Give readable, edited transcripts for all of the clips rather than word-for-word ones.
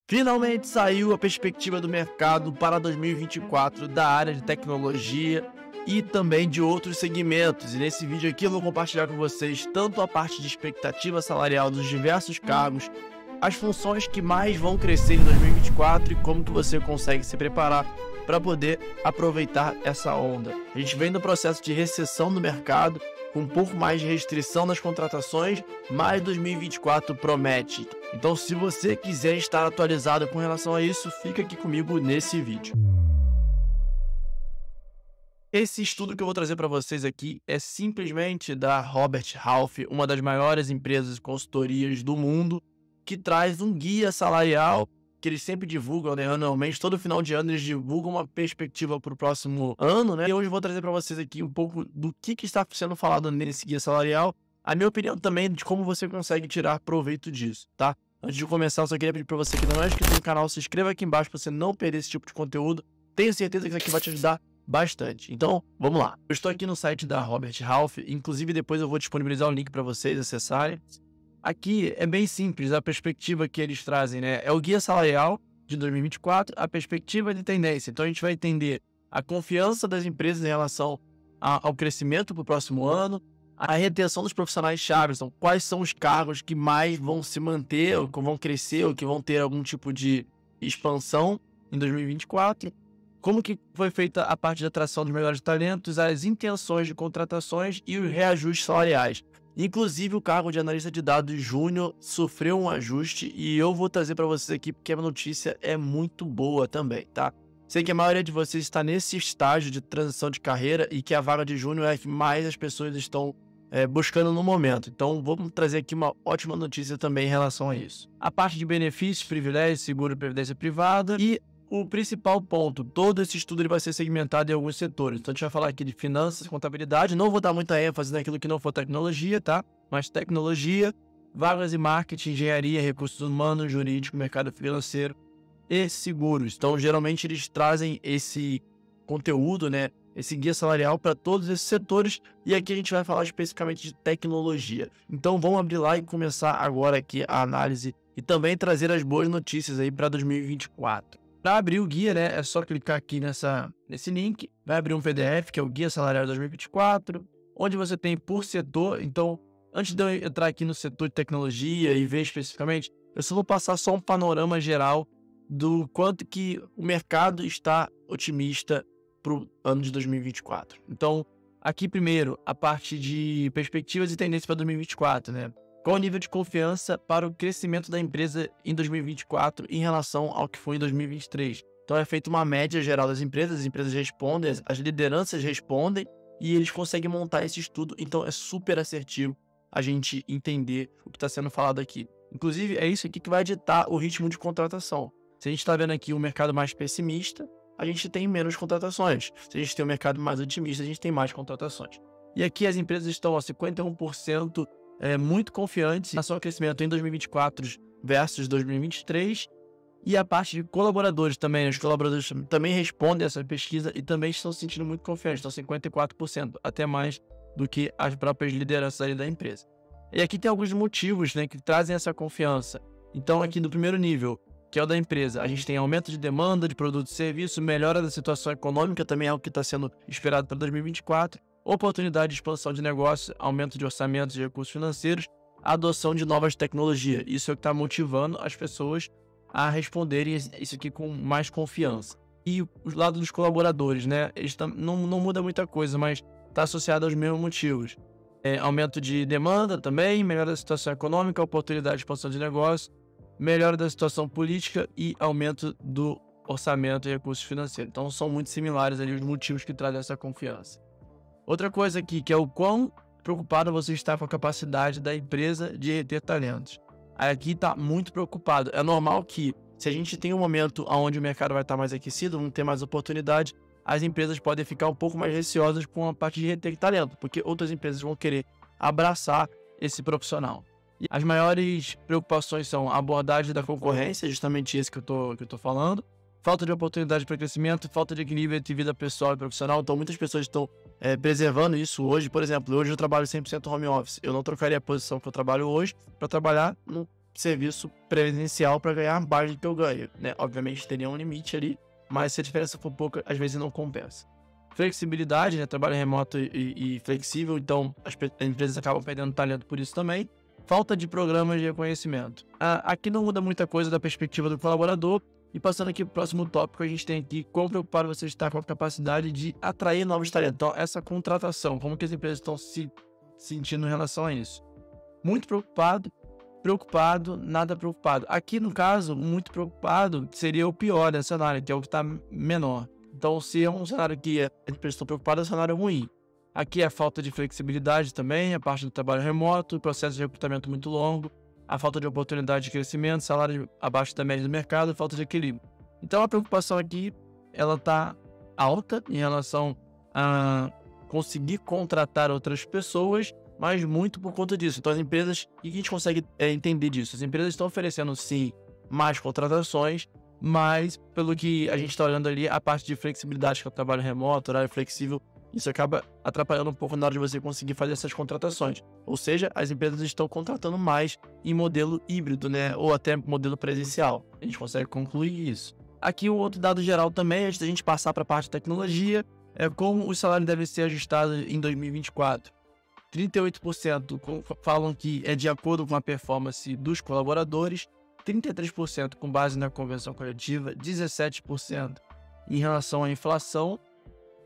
Finalmente saiu a perspectiva do mercado para 2024 da área de tecnologia e também de outros segmentos. E nesse vídeo aqui eu vou compartilhar com vocês tanto a parte de expectativa salarial dos diversos cargos, as funções que mais vão crescer em 2024 e como que você consegue se preparar para poder aproveitar essa onda. A gente vem no processo de recessão do mercado, com um pouco mais de restrição nas contratações, mas 2024 promete. Então, se você quiser estar atualizado com relação a isso, fica aqui comigo nesse vídeo. Esse estudo que eu vou trazer para vocês aqui é simplesmente da Robert Half, uma das maiores empresas de consultorias do mundo, que traz um guia salarial que eles sempre divulgam, né? Anualmente, todo final de ano eles divulgam uma perspectiva para o próximo ano, né? E hoje eu vou trazer para vocês aqui um pouco do que está sendo falado nesse guia salarial, a minha opinião também de como você consegue tirar proveito disso, tá? Antes de começar, eu só queria pedir para você que não é inscrito no canal, se inscreva aqui embaixo para você não perder esse tipo de conteúdo. Tenho certeza que isso aqui vai te ajudar bastante. Então, vamos lá. Eu estou aqui no site da Robert Half, inclusive depois eu vou disponibilizar o link para vocês acessarem. Aqui é bem simples a perspectiva que eles trazem, né? É o guia salarial de 2024, a perspectiva de tendência. Então a gente vai entender a confiança das empresas em relação ao crescimento para o próximo ano, a retenção dos profissionais-chave. Então, quais são os cargos que mais vão se manter, ou que vão crescer, ou que vão ter algum tipo de expansão em 2024. Como que foi feita a parte de atração dos melhores talentos, as intenções de contratações e os reajustes salariais. Inclusive, o cargo de analista de dados júnior sofreu um ajuste e eu vou trazer para vocês aqui porque a notícia é muito boa também, tá? Sei que a maioria de vocês está nesse estágio de transição de carreira e que a vaga de júnior é a que mais as pessoas estão buscando no momento. Então, vamos trazer aqui uma ótima notícia também em relação a isso. A parte de benefícios, privilégios, seguro e previdência privada e o principal ponto, todo esse estudo ele vai ser segmentado em alguns setores. Então a gente vai falar aqui de finanças, contabilidade, não vou dar muita ênfase naquilo que não for tecnologia, tá? Mas tecnologia, vagas e marketing, engenharia, recursos humanos, jurídico, mercado financeiro e seguros. Então geralmente eles trazem esse conteúdo, né? Esse guia salarial para todos esses setores e aqui a gente vai falar especificamente de tecnologia. Então vamos abrir lá e começar agora aqui a análise e também trazer as boas notícias aí para 2024. Para abrir o guia, né, é só clicar aqui nesse link, vai abrir um PDF, que é o Guia Salarial 2024, onde você tem por setor. Então, antes de eu entrar aqui no setor de tecnologia e ver especificamente, eu só vou passar só um panorama geral do quanto que o mercado está otimista para o ano de 2024. Então, aqui primeiro, a parte de perspectivas e tendências para 2024, né? Qual o nível de confiança para o crescimento da empresa em 2024 em relação ao que foi em 2023? Então é feita uma média geral das empresas, as empresas respondem, as lideranças respondem e eles conseguem montar esse estudo. Então é super assertivo a gente entender o que está sendo falado aqui. Inclusive é isso aqui que vai ditar o ritmo de contratação. Se a gente está vendo aqui um mercado mais pessimista, a gente tem menos contratações. Se a gente tem um mercado mais otimista, a gente tem mais contratações. E aqui as empresas estão a 51% muito confiantes em relação ao crescimento em 2024 versus 2023 e a parte de colaboradores também, os colaboradores também respondem a essa pesquisa e também estão se sentindo muito confiantes, estão 54%, até mais do que as próprias lideranças ali da empresa. E aqui tem alguns motivos, né, que trazem essa confiança. Então aqui no primeiro nível, que é o da empresa, a gente tem aumento de demanda de produtos e serviços, melhora da situação econômica, também é o que está sendo esperado para 2024, oportunidade de expansão de negócio, aumento de orçamentos e recursos financeiros, adoção de novas tecnologias. Isso é o que está motivando as pessoas a responderem isso aqui com mais confiança. E o lado dos colaboradores, né? Não muda muita coisa, mas está associado aos mesmos motivos. Aumento de demanda também, melhora da situação econômica, oportunidade de expansão de negócio, melhora da situação política e aumento do orçamento e recursos financeiros. Então são muito similares ali os motivos que trazem essa confiança. Outra coisa aqui, que é o quão preocupado você está com a capacidade da empresa de reter talentos. Aqui está muito preocupado. É normal que, se a gente tem um momento onde o mercado vai estar mais aquecido, vão ter mais oportunidade, as empresas podem ficar um pouco mais receosas com a parte de reter talento, porque outras empresas vão querer abraçar esse profissional. E as maiores preocupações são a abordagem da concorrência, justamente isso que eu tô falando, falta de oportunidade para crescimento, falta de equilíbrio entre vida pessoal e profissional. Então muitas pessoas estão preservando isso hoje. Por exemplo, hoje eu trabalho 100% home office. Eu não trocaria a posição que eu trabalho hoje para trabalhar no serviço presencial para ganhar mais do que eu ganho, né? Obviamente teria um limite ali, mas se a diferença for pouca, às vezes não compensa. Flexibilidade, né? Trabalho remoto e flexível, então as empresas acabam perdendo talento por isso também. Falta de programas de reconhecimento. Aqui não muda muita coisa da perspectiva do colaborador. E passando aqui para o próximo tópico, a gente tem aqui quão preocupado você está com a capacidade de atrair novos talentos. Então, essa contratação, como que as empresas estão se sentindo em relação a isso? Muito preocupado, nada preocupado. Aqui, no caso, muito preocupado seria o pior desse cenário, que é o que está menor. Então, se é um cenário que as empresas estão preocupadas, é um cenário ruim. Aqui é a falta de flexibilidade também, a parte do trabalho remoto, o processo de recrutamento muito longo, a falta de oportunidade de crescimento, salário abaixo da média do mercado, falta de equilíbrio. Então, a preocupação aqui, ela está alta em relação a conseguir contratar outras pessoas, mas muito por conta disso. Então, as empresas, o que a gente consegue entender disso? As empresas estão oferecendo, sim, mais contratações, mas pelo que a gente está olhando ali, a parte de flexibilidade, que é o trabalho remoto, horário flexível, isso acaba atrapalhando um pouco na hora de você conseguir fazer essas contratações. Ou seja, as empresas estão contratando mais em modelo híbrido, né? Ou até modelo presencial. A gente consegue concluir isso. Aqui o outro dado geral também, antes da gente passar para a parte de tecnologia, é como os salários devem ser ajustados em 2024. 38% falam que é de acordo com a performance dos colaboradores, 33% com base na convenção coletiva, 17% em relação à inflação.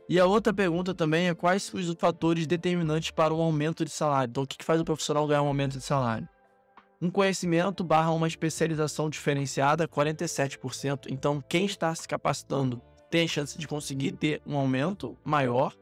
E a outra pergunta também é quais são os fatores determinantes para um aumento de salário. Então, o que faz o profissional ganhar um aumento de salário? Um conhecimento / uma especialização diferenciada, 47%. Então, quem está se capacitando tem a chance de conseguir ter um aumento maior.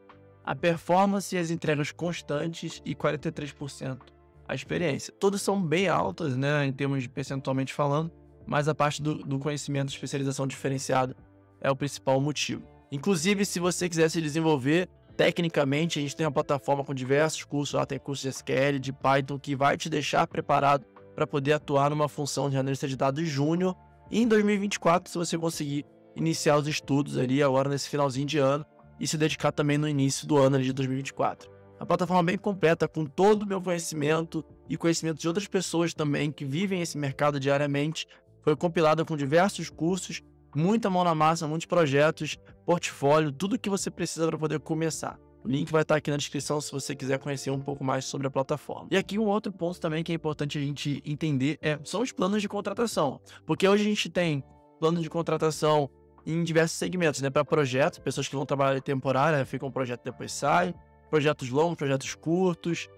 A performance e as entregas constantes e 43% a experiência. Todas são bem altas, né, em termos de percentualmente falando, mas a parte do conhecimento e especialização diferenciada é o principal motivo. Inclusive, se você quiser se desenvolver tecnicamente, a gente tem uma plataforma com diversos cursos, lá tem curso de SQL, de Python, que vai te deixar preparado para poder atuar numa função de analista de dados júnior. E em 2024, se você conseguir iniciar os estudos ali agora nesse finalzinho de ano e se dedicar também no início do ano ali de 2024. A plataforma é bem completa, com todo o meu conhecimento e conhecimento de outras pessoas também que vivem esse mercado diariamente. Foi compilada com diversos cursos, muita mão na massa, muitos projetos, portfólio, tudo que você precisa para poder começar. O link vai estar aqui na descrição se você quiser conhecer um pouco mais sobre a plataforma. E aqui um outro ponto também que é importante a gente entender são os planos de contratação. Porque hoje a gente tem plano de contratação em diversos segmentos, né? Para projetos, pessoas que vão trabalhar de temporária, ficam um projeto e depois saem, projetos longos, projetos curtos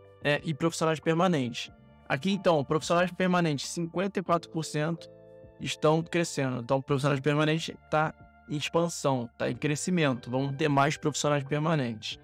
e profissionais permanentes. Aqui então, profissionais permanentes, 54% estão crescendo. Então, profissionais permanentes está em expansão, está em crescimento. Vamos ter mais profissionais permanentes.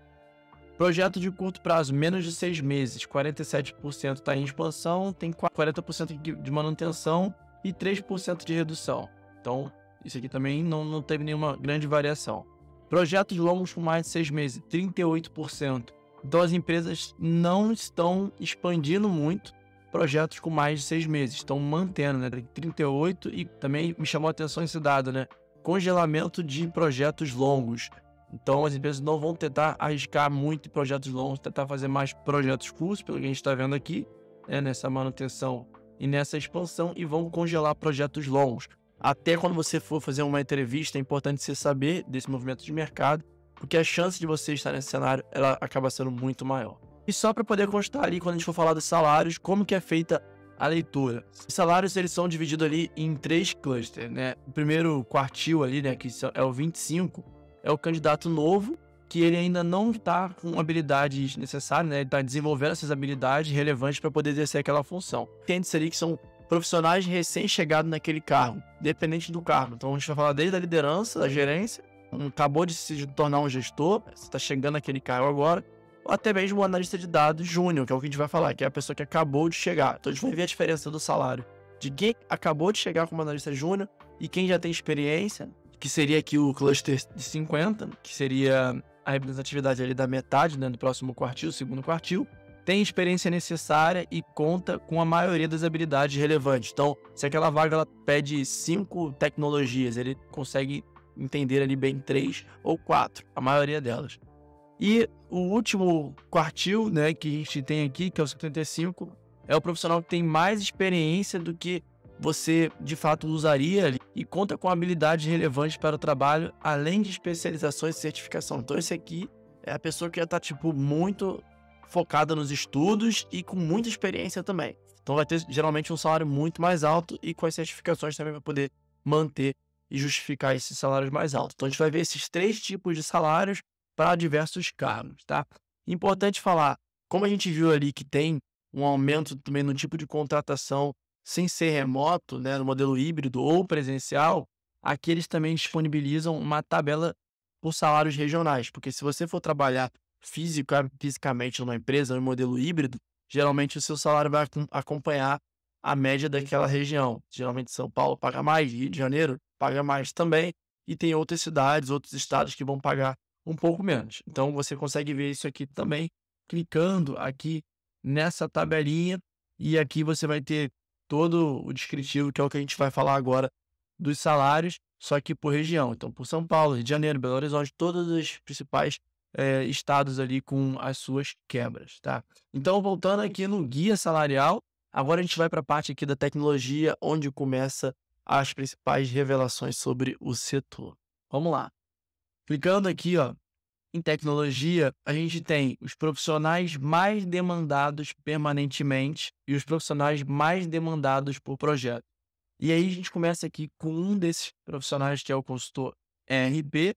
Projeto de curto prazo, menos de 6 meses, 47% está em expansão, tem 40% de manutenção e 3% de redução. Então, isso aqui também não teve nenhuma grande variação. Projetos longos com mais de 6 meses, 38%. Então, as empresas não estão expandindo muito projetos com mais de 6 meses, estão mantendo, né? 38%, e também me chamou a atenção esse dado, né? Congelamento de projetos longos. Então, as empresas não vão tentar arriscar muito em projetos longos, tentar fazer mais projetos curtos, pelo que a gente está vendo aqui, né? Nessa manutenção e nessa expansão, e vão congelar projetos longos. Até quando você for fazer uma entrevista, é importante você saber desse movimento de mercado, porque a chance de você estar nesse cenário, ela acaba sendo muito maior. E só para poder constar ali, quando a gente for falar dos salários, como que é feita a leitura. Os salários, eles são divididos ali em 3 clusters, né? O primeiro quartil ali, né, que é o 25, é o candidato novo, que ele ainda não está com habilidades necessárias, né? Ele está desenvolvendo essas habilidades relevantes para poder exercer aquela função. Entende-se ali que são profissionais recém-chegados naquele cargo, dependente do cargo. Então a gente vai falar desde a liderança, da gerência, acabou de se tornar um gestor, você está chegando naquele cargo agora, ou até mesmo um analista de dados júnior, que é o que a gente vai falar, que é a pessoa que acabou de chegar. Então a gente vai ver a diferença do salário de quem acabou de chegar como analista júnior e quem já tem experiência, que seria aqui o cluster de 50, que seria a representatividade ali da metade, né, do próximo quartil, segundo quartil, tem experiência necessária e conta com a maioria das habilidades relevantes. Então, se aquela vaga ela pede 5 tecnologias, ele consegue entender ali bem 3 ou 4, a maioria delas. E o último quartil, né, que a gente tem aqui, que é o 75, é o profissional que tem mais experiência do que você de fato usaria ali e conta com habilidades relevantes para o trabalho, além de especializações e certificação. Então esse aqui é a pessoa que já está muito focada nos estudos e com muita experiência também. Então vai ter geralmente um salário muito mais alto e com as certificações também vai poder manter e justificar esses salários mais altos. Então a gente vai ver esses 3 tipos de salários para diversos cargos, tá? Importante falar, como a gente viu ali que tem um aumento também no tipo de contratação sem ser remoto, né, no modelo híbrido ou presencial, aqui eles também disponibilizam uma tabela por salários regionais, porque se você for trabalhar fisicamente numa empresa, no modelo híbrido, geralmente o seu salário vai acompanhar a média daquela região. Geralmente São Paulo paga mais, Rio de Janeiro paga mais também, e tem outras cidades, outros estados que vão pagar um pouco menos. Então você consegue ver isso aqui também, clicando aqui nessa tabelinha, e aqui você vai ter todo o descritivo, que é o que a gente vai falar agora, dos salários, só que por região. Então, por São Paulo, Rio de Janeiro, Belo Horizonte, todos os principais estados ali com as suas quebras, tá? Então, voltando aqui no guia salarial, agora a gente vai para a parte aqui da tecnologia, onde começa as principais revelações sobre o setor. Vamos lá. Clicando aqui, ó, em tecnologia, a gente tem os profissionais mais demandados permanentemente e os profissionais mais demandados por projeto. E aí a gente começa aqui com um desses profissionais, que é o consultor ERP.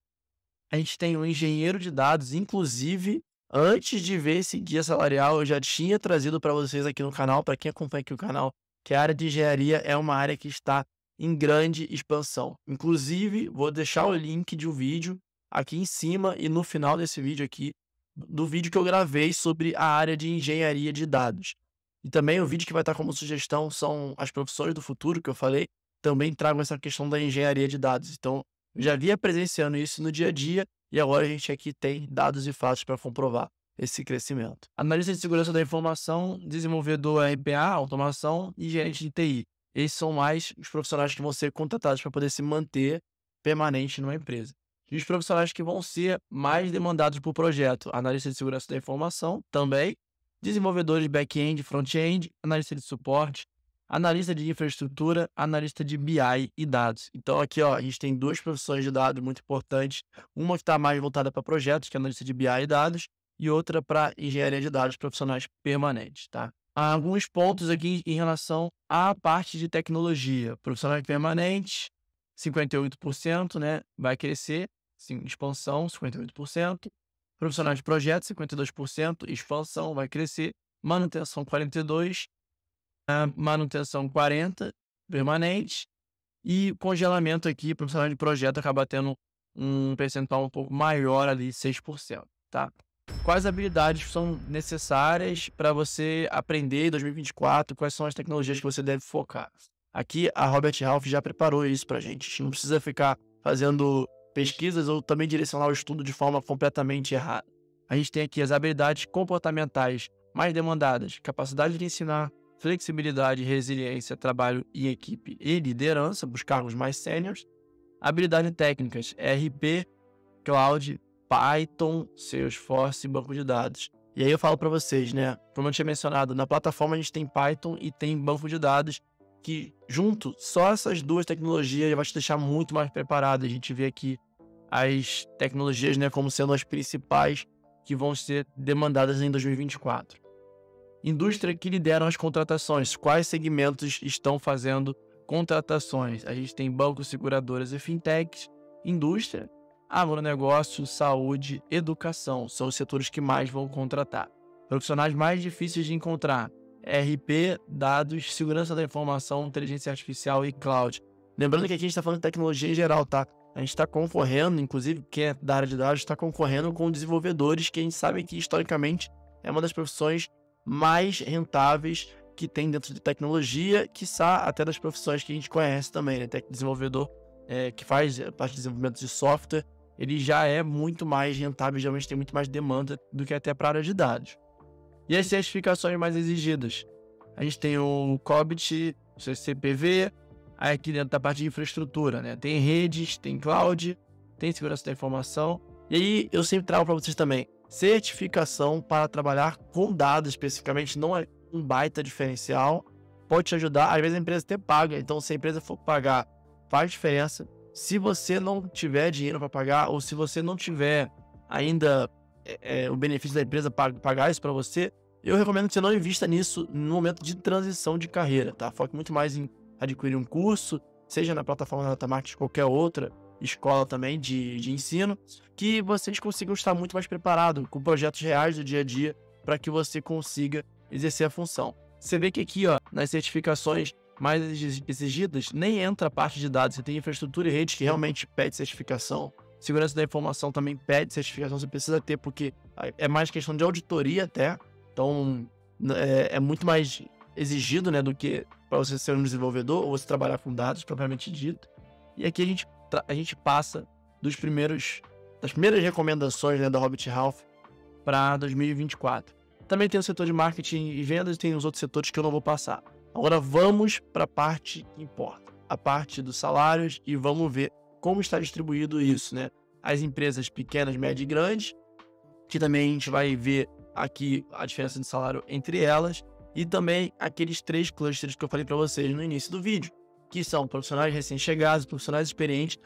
A gente tem um engenheiro de dados, inclusive, antes de ver esse guia salarial, eu já tinha trazido para vocês aqui no canal, para quem acompanha aqui o canal, que a área de engenharia é uma área que está em grande expansão. Inclusive, vou deixar o link de um vídeo aqui em cima e no final desse vídeo aqui, do vídeo que eu gravei sobre a área de engenharia de dados. E também o vídeo que vai estar como sugestão são as profissões do futuro, que eu falei, também trago essa questão da engenharia de dados. Então, eu já vinha presenciando isso no dia a dia e agora a gente aqui tem dados e fatos para comprovar esse crescimento. Analista de segurança da informação, desenvolvedor RPA, automação e gerente de TI. Esses são mais os profissionais que vão ser contratados para poder se manter permanente numa empresa. E os profissionais que vão ser mais demandados por projeto, analista de segurança da informação também, desenvolvedores de back-end, front-end, analista de suporte, analista de infraestrutura, analista de BI e dados. Então aqui, ó, a gente tem 2 profissões de dados muito importantes, uma que está mais voltada para projetos, que é analista de BI e dados, e outra para engenharia de dados profissionais permanentes, tá? Há alguns pontos aqui em relação à parte de tecnologia. Profissionais permanentes, 58%, né, vai crescer, sim, expansão, 58%. Profissionais de projeto, 52%, expansão, vai crescer. Manutenção, 42%. Manutenção, 40%, permanente. E congelamento aqui, profissional de projeto acaba tendo um percentual um pouco maior ali, 6%, tá? Quais habilidades são necessárias para você aprender em 2024? Quais são as tecnologias que você deve focar? Aqui a Robert Half já preparou isso para a gente não precisa ficar fazendo pesquisas ou também direcionar o estudo de forma completamente errada. A gente tem aqui as habilidades comportamentais mais demandadas, capacidade de ensinar, flexibilidade, resiliência, trabalho em equipe e liderança, os cargos mais sêniores. Habilidades técnicas, ERP, Cloud, Python, Salesforce e banco de dados. E aí eu falo para vocês, né? Como eu tinha mencionado, na plataforma a gente tem Python e tem banco de dados, que junto, só essas 2 tecnologias já vai te deixar muito mais preparado. A gente vê aqui as tecnologias, né, como sendo as principais que vão ser demandadas em 2024. Indústria que lideram as contratações. Quais segmentos estão fazendo contratações? A gente tem bancos, seguradoras e fintechs. Indústria, agronegócio, saúde, educação. São os setores que mais vão contratar. Profissionais mais difíceis de encontrar. RP, dados, segurança da informação, inteligência artificial e cloud. Lembrando que aqui a gente está falando de tecnologia em geral, tá? A gente está concorrendo, inclusive quem é da área de dados está concorrendo com desenvolvedores, que a gente sabe que historicamente é uma das profissões mais rentáveis que tem dentro de tecnologia, quiçá até das profissões que a gente conhece também, né? Desenvolvedor que faz parte de desenvolvimento de software, ele já é muito mais rentável, geralmente tem muito mais demanda do que até para a área de dados. E as certificações mais exigidas? A gente tem o COBIT, o CCPV, aí aqui dentro da parte de infraestrutura, né? Tem redes, tem cloud, tem segurança da informação. E aí eu sempre trago para vocês também certificação para trabalhar com dados especificamente, não é um baita diferencial, pode te ajudar. Às vezes a empresa até paga, então se a empresa for pagar, faz diferença. Se você não tiver dinheiro para pagar, ou se você não tiver ainda o benefício da empresa pagar isso para você, eu recomendo que você não invista nisso no momento de transição de carreira, tá? Foque muito mais em adquirir um curso, seja na plataforma da Datamarket, qualquer outra escola também de ensino, que vocês consigam estar muito mais preparados com projetos reais do dia a dia para que você consiga exercer a função. Você vê que aqui, ó, nas certificações mais exigidas, nem entra a parte de dados. Você tem infraestrutura e rede que realmente pede certificação. Segurança da informação também pede certificação, você precisa ter, porque é mais questão de auditoria até. Então, é muito mais exigido, né, do que para você ser um desenvolvedor ou você trabalhar com dados propriamente dito. E aqui a gente passa das primeiras recomendações, né, da Robert Half para 2024. Também tem o setor de marketing e vendas e tem os outros setores que eu não vou passar. Agora vamos para a parte que importa, a parte dos salários, e vamos ver como está distribuído isso, né? As empresas pequenas, médias e grandes, que também a gente vai ver aqui a diferença de salário entre elas, e também aqueles 3 clusters que eu falei para vocês no início do vídeo, que são profissionais recém-chegados, profissionais experientes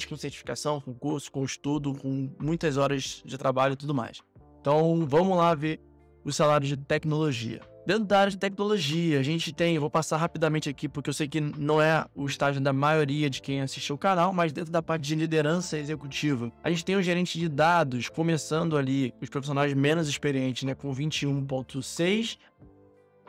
com certificação, com curso, com estudo, com muitas horas de trabalho e tudo mais. Então, vamos lá ver os salários de tecnologia. Dentro da área de tecnologia, a gente tem, vou passar rapidamente aqui, porque eu sei que não é o estágio da maioria de quem assistiu o canal, mas dentro da parte de liderança executiva, a gente tem o gerente de dados, começando ali, os profissionais menos experientes, né, com 21,6,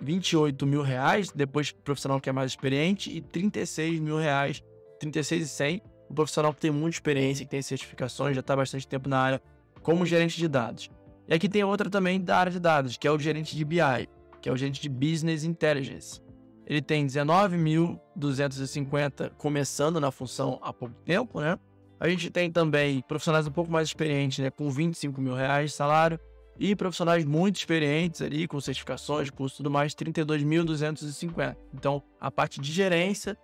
28 mil reais, depois o profissional que é mais experiente, e 36 mil reais, 36.100, o profissional que tem muita experiência, que tem certificações, já está há bastante tempo na área, como gerente de dados. E aqui tem outra também da área de dados, que é o gerente de BI, que é o gerente de Business Intelligence. Ele tem 19.250 começando na função há pouco tempo, né? A gente tem também profissionais um pouco mais experientes, né, com 25 mil reais de salário, e profissionais muito experientes ali, com certificações, curso e tudo mais, 32.250. Então, a parte de gerência,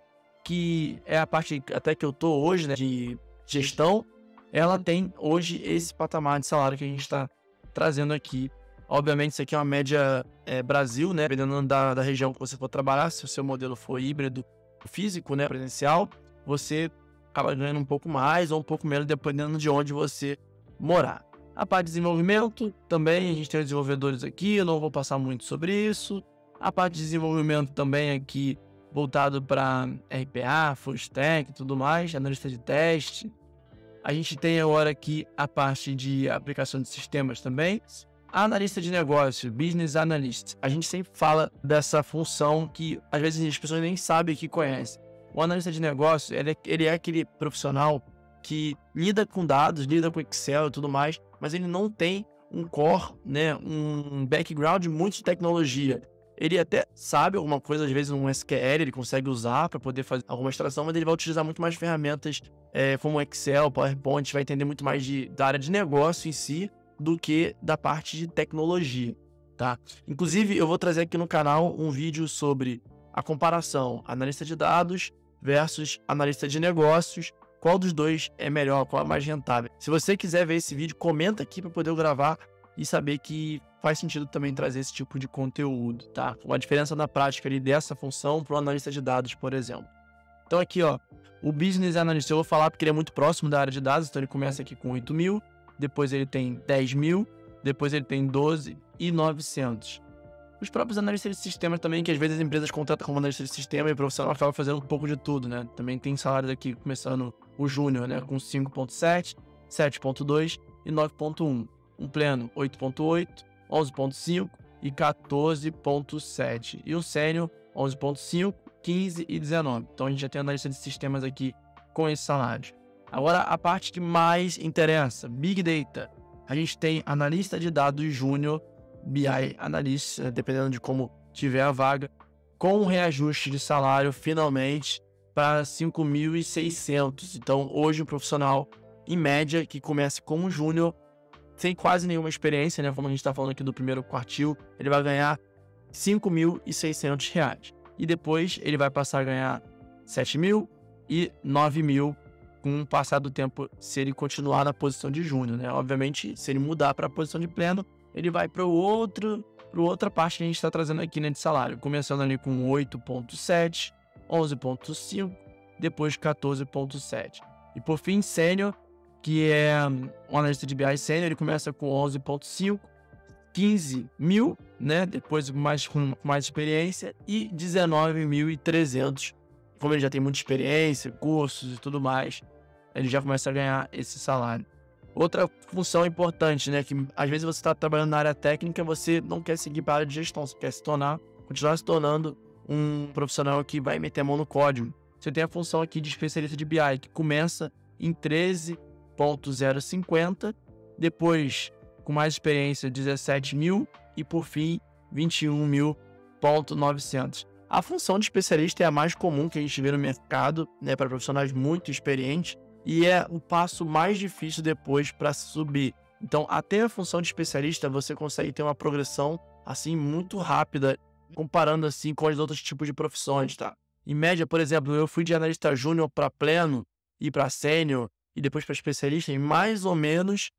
que é a parte até que eu tô hoje, né, de gestão, ela tem hoje esse patamar de salário que a gente está trazendo aqui. Obviamente, isso aqui é uma média Brasil, né, dependendo da região que você for trabalhar. Se o seu modelo for híbrido físico, né, presencial, você acaba ganhando um pouco mais ou um pouco menos, dependendo de onde você morar. A parte de desenvolvimento, também a gente tem os desenvolvedores aqui, eu não vou passar muito sobre isso. A parte de desenvolvimento também aqui, voltado para RPA, Full Stack e tudo mais, analista de teste. A gente tem agora aqui a parte de aplicação de sistemas também. Analista de negócio, Business Analyst. A gente sempre fala dessa função que às vezes as pessoas nem sabem que conhecem. O analista de negócio, ele é aquele profissional que lida com dados, lida com Excel e tudo mais, mas ele não tem um core, né, um background muito de tecnologia. Ele até sabe alguma coisa, às vezes um SQL ele consegue usar para poder fazer alguma extração, mas ele vai utilizar muito mais ferramentas como Excel, PowerPoint, vai entender muito mais da área de negócio em si do que da parte de tecnologia, tá? Inclusive, eu vou trazer aqui no canal um vídeo sobre a comparação analista de dados versus analista de negócios. Qual dos dois é melhor, qual é mais rentável? Se você quiser ver esse vídeo, comenta aqui para poder gravar e saber que faz sentido também trazer esse tipo de conteúdo, tá? Uma diferença na prática ali dessa função para o analista de dados, por exemplo. Então aqui, ó, o Business Analyst eu vou falar porque ele é muito próximo da área de dados, então ele começa aqui com 8 mil, depois ele tem 10 mil, depois ele tem 12.900. Os próprios analistas de sistema também, que às vezes as empresas contratam como analista de sistema e o profissional acaba fazendo um pouco de tudo, né? Também tem salários aqui começando o júnior, né? Com 5.7, 7.2 e 9.1. Um pleno, 8.8, 11.5 e 14.7. E o sênior, 11.5, 15 e 19. Então a gente já tem analista de sistemas aqui com esse salário. Agora a parte que mais interessa, Big Data. A gente tem analista de dados júnior, BI Analyst, dependendo de como tiver a vaga, com um reajuste de salário finalmente para 5.600. Então hoje um profissional, em média, que começa como júnior, sem quase nenhuma experiência, né? Como a gente está falando aqui do primeiro quartil, ele vai ganhar R$5.600. E depois ele vai passar a ganhar 7.000 e 9.000 com o passar do tempo, se ele continuar na posição de júnior, né? Obviamente, se ele mudar para a posição de pleno, ele vai para outro para outra parte que a gente está trazendo aqui, né, de salário, começando ali com 8,7, 11,5, depois 14,7. E por fim, sênior, que é um analista de BI sênior, ele começa com 11,5, 15 mil, né, depois com mais experiência, e 19.300. Como ele já tem muita experiência, cursos e tudo mais, ele já começa a ganhar esse salário. Outra função importante, né, que às vezes você está trabalhando na área técnica, você não quer seguir para a área de gestão, você quer continuar se tornando um profissional que vai meter a mão no código. Você tem a função aqui de especialista de BI, que começa em 13,050, depois, com mais experiência, 17 mil e, por fim, 21.900. A função de especialista é a mais comum que a gente vê no mercado, né, para profissionais muito experientes, e é o passo mais difícil depois para subir. Então, até a função de especialista, você consegue ter uma progressão assim muito rápida, comparando assim com os outros tipos de profissões, tá? Em média, por exemplo, eu fui de analista júnior para pleno e para sênior e depois para especialista em mais ou menos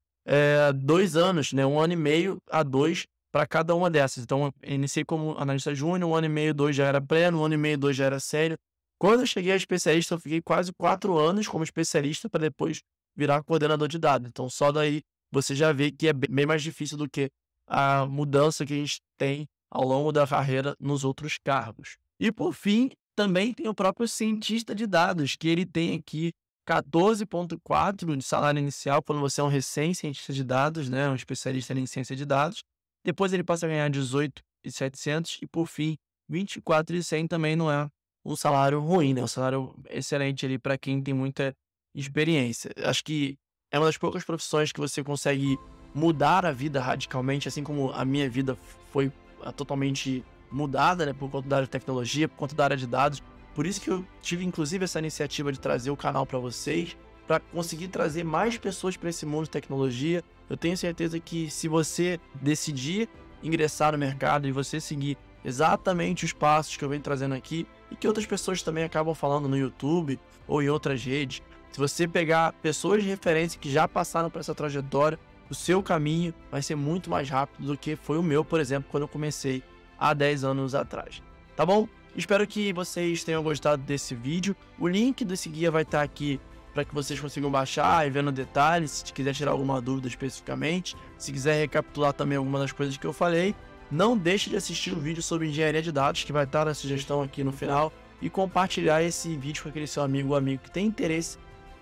2 anos, né? 1 ano e meio a 2 para cada uma dessas. Então, eu iniciei como analista júnior, 1 ano e meio, 2 já era pleno, 1 ano e meio, 2 já era sênior. Quando eu cheguei a especialista, eu fiquei quase 4 anos como especialista para depois virar coordenador de dados. Então, só daí você já vê que é bem mais difícil do que a mudança que a gente tem ao longo da carreira nos outros cargos. E, por fim, também tem o próprio cientista de dados, que ele tem aqui 14,4 de salário inicial quando você é um recém-cientista de dados, né, um especialista em ciência de dados. Depois ele passa a ganhar 18.700 e, por fim, 24.100 também não é um salário ruim, né? Um salário excelente ali para quem tem muita experiência. Acho que é uma das poucas profissões que você consegue mudar a vida radicalmente, assim como a minha vida foi totalmente mudada, né? Por conta da área de tecnologia, por conta da área de dados. Por isso que eu tive, inclusive, essa iniciativa de trazer o canal para vocês, para conseguir trazer mais pessoas para esse mundo de tecnologia. Eu tenho certeza que se você decidir ingressar no mercado e você seguir exatamente os passos que eu venho trazendo aqui e que outras pessoas também acabam falando no YouTube ou em outras redes, se você pegar pessoas de referência que já passaram por essa trajetória, o seu caminho vai ser muito mais rápido do que foi o meu, por exemplo, quando eu comecei há 10 anos atrás. Tá bom? Espero que vocês tenham gostado desse vídeo. O link desse guia vai estar aqui para que vocês consigam baixar e ver no detalhe, se quiser tirar alguma dúvida especificamente, se quiser recapitular também algumas das coisas que eu falei. Não deixe de assistir o vídeo sobre engenharia de dados, que vai estar na sugestão aqui no final, e compartilhar esse vídeo com aquele seu amigo ou amigo que tem interesse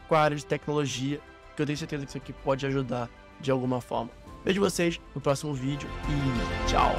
com a área de tecnologia, que eu tenho certeza que isso aqui pode ajudar de alguma forma. Vejo vocês no próximo vídeo e tchau!